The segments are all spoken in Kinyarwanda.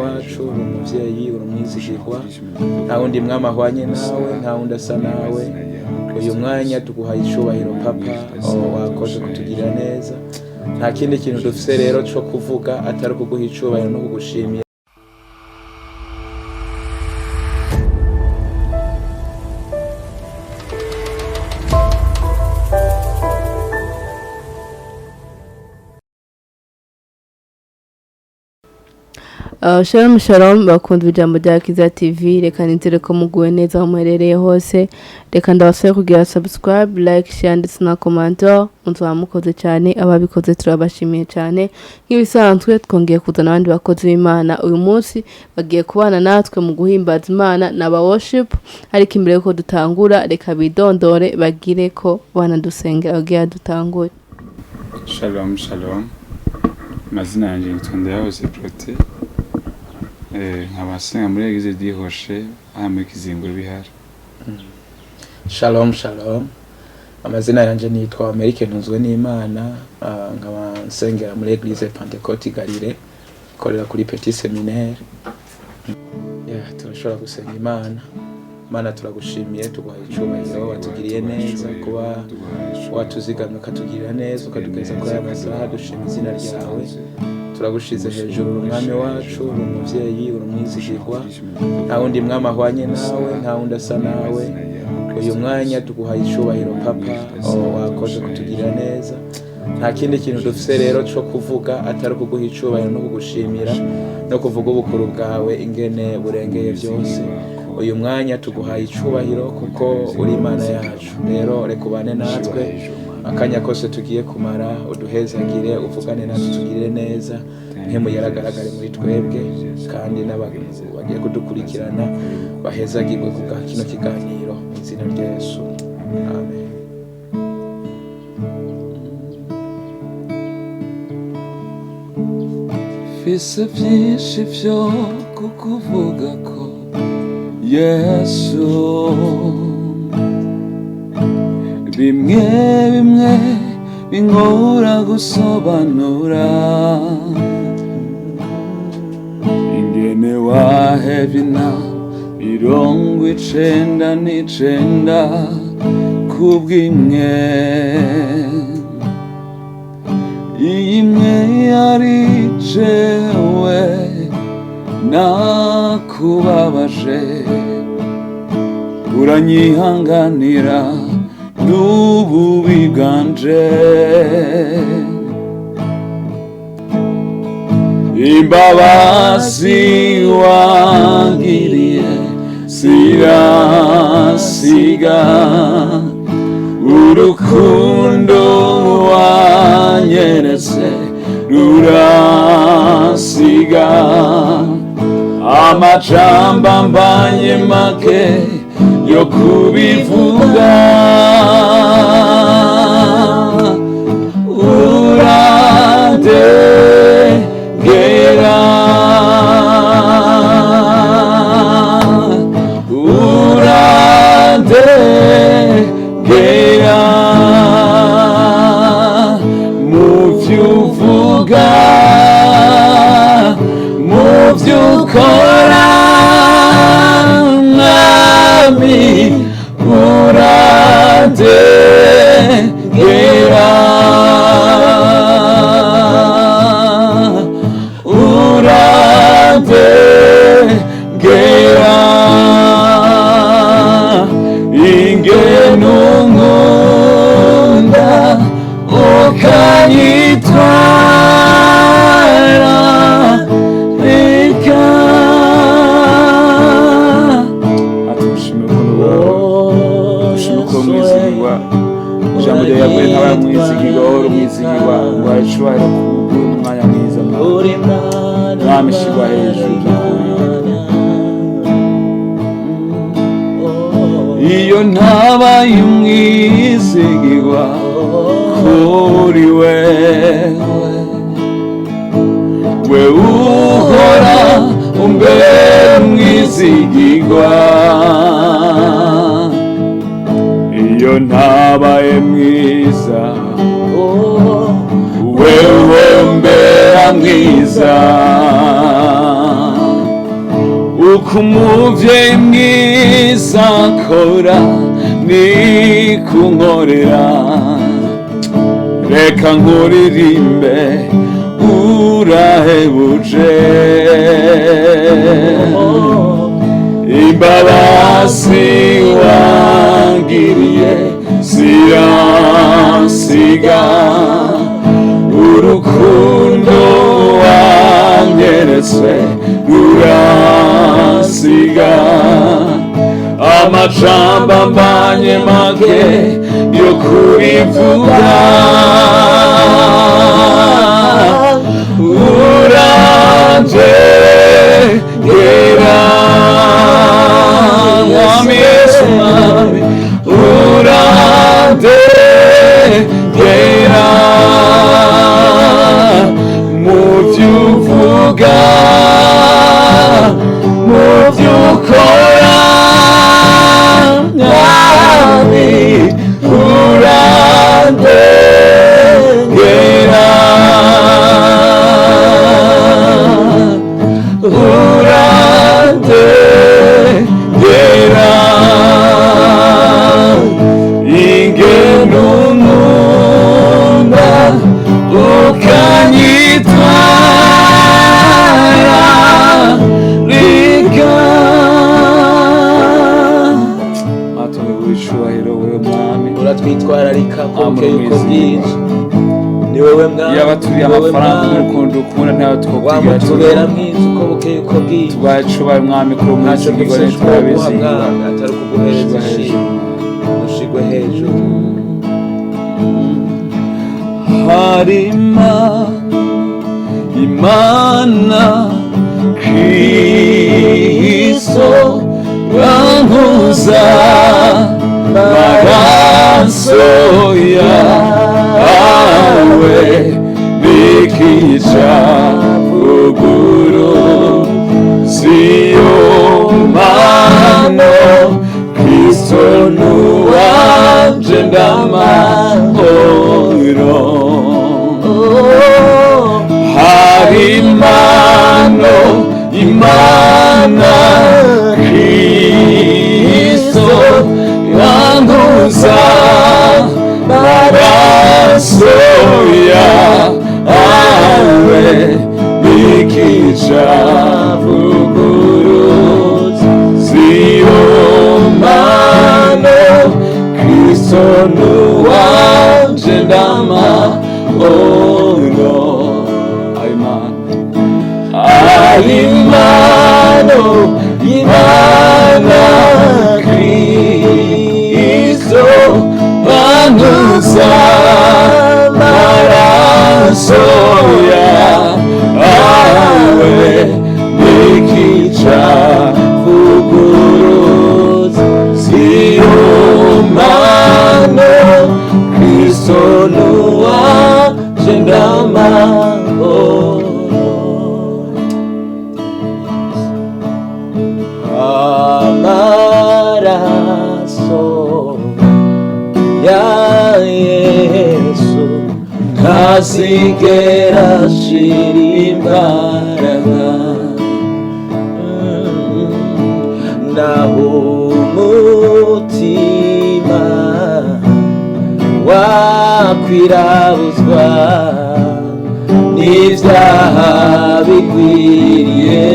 wacu uri umuvyeyi uri umwizigirwa nta wundi mwami ahwanye nawe nta wundi asa nawe uyu mwanya tuguhaye icubahiro papa wakoze kutugirira neza nta kindi kintu dufise rero co kuvuga atari kuguha icubahiro no kugushimira Shalom shalom bakunda ijambo rya Kiza TV reka nizere ko muguwe neza aho muherereye hose reka ndabasaba kugira subscribe like share ndetse na commentaire muzaba mukoze cyane ababikoze turabashimiye cyane nk'ibisanzwe twongeye kuzana abandi bakozi b'Imana uyu munsi bagiye kubana natwe mu guhimbaza Imana n'aba worship ariko imbere yuko dutangura reka bidondore bagire ko banadusengera bagiye dutangure. Shalom shalom mazina yanjye yitwa Ndayahoze Prote nk'abasenga muri Eglise d'Ihoshe aha muri Kizinguro bihari. Shalom shalom amazina yanjye nitwa Amerike Ntunzwe n'Imana nkaba nsengera muri Eglise Pentecote Galile ikorera kuri Petit Seminaire. Turashobora gusenga Imana turagushimiye tuguhaye icubahiro watugiriye neza kuba watuzigamye ukatugirira neza ukadugeza kuri aya masaha dushima izina ryawe turagushize hejuru umwami wacu uri umuvyeyi uri umwizigirwa nta wundi mwami ahwanye nawe nta wundi asa nawe uyu mwanya tuguhaye icubahiro papa wakoze kutugirira neza nta kindi kintu dufise rero co kuvuga atari kuguha icubahiro no kugushimira no kuvuga ubukuru bwawe ingene burengeye byose uyu mwanya tuguhaye icubahiro kuko uri Imana yacu rero reka ubane natwe akanya kose tugiye kumara uduhezagire uvugane natwe tugire neza nk'emu yaragaragare muri twebwe kandi n'abantu bagiye kudukurikirana bahezagirwe kubwa kino kiganiro mu izina rya Yesu amen. Fise vyinshi vyo kukuvuga ko Yesu bimwe bimwe binkora gusobanura ingene wahevina 99 kubw'imwe imwe yari jewe nakubabaje uranyihanganira n'ubu biganje imbabazi wangiriye sirasiga urukundo wanyeretse rurasiga amajambo ambanye make yo kubivuga urandengera mu vyuvuga mu vyukora urandengera ingene unkunda ukanyitwara reka Mwizigirwa ijambo ryawe yavuye nk'abari mwizigirwa uri umwizigirwa ngo ishobora kuba umwanya mwiza mwami shigwa hejuru iyo ntabaye umwizigirwa kuri wewe uhora umbera umwizigirwa iyo ntabaye mwiza wewe mbera mwiza uko umuvyeyi mwiza akora ni kunkorera reka nkuririmbe urahebuje imbabazi wangiriye siransiga urukundo wanyeretse ruransiga amajambo ambanye make yo kurivuga urandengera mwami Yesu mwami urandengera mu vy'uvuga mu vy'ukora mwami urandengera urandengera ingenu nkunda ukanyitwara rika atonge wishubahiro wewe mwami uratwitwararika kuko yuko bwinshi ni wowe mwami yaba turi amafaranga n'urukundo ukunda ntayo twokwigira wamutubera mwiza uko buke yuko bwinshi twacubaye mwami kuri umunsi w'igore twabizi atari ukuguhereza ishimwe ushigwe hejuru harima imana Kristo yankuza maraso yawe bikica vuguru siyo mano Kristo nuwanje ndamahoro harimano imana Kristo yanguza maraso yawe bikica vuguru siyo mano Kristo nuwanje ndamahoro Alimano imana Kristo manusa maraso yawe bikica vuguru siyo mano Kristo nuwanje ndamahoro amaraso ya Yesu ntazigera ashira imbaraga naho umutima wakwirabuzwa n'ivyaha bigwiriye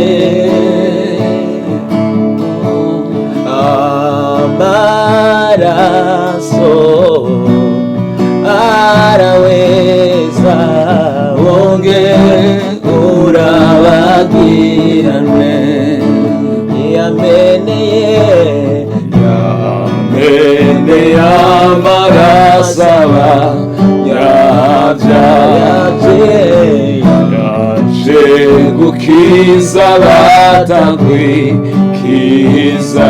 amaraso araweza wonge urabagirane yameneye amarasaba yaje gukiza batagwikiza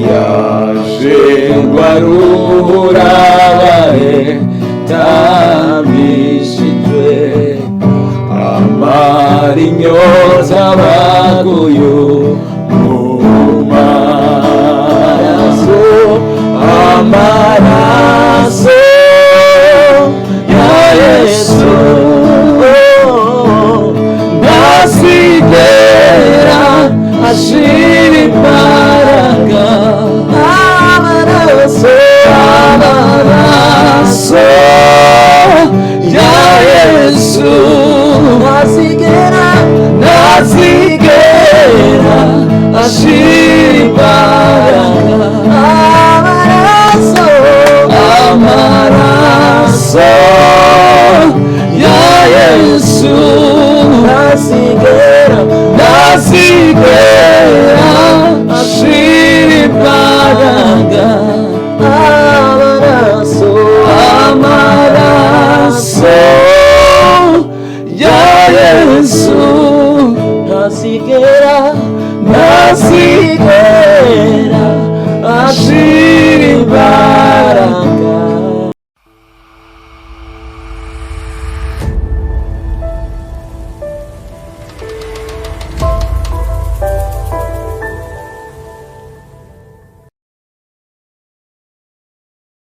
yaje ngwarurabaye tamishijwe amara inyota baguyu mumaraso amaraso ya Yesu nasigera ntazigera ashira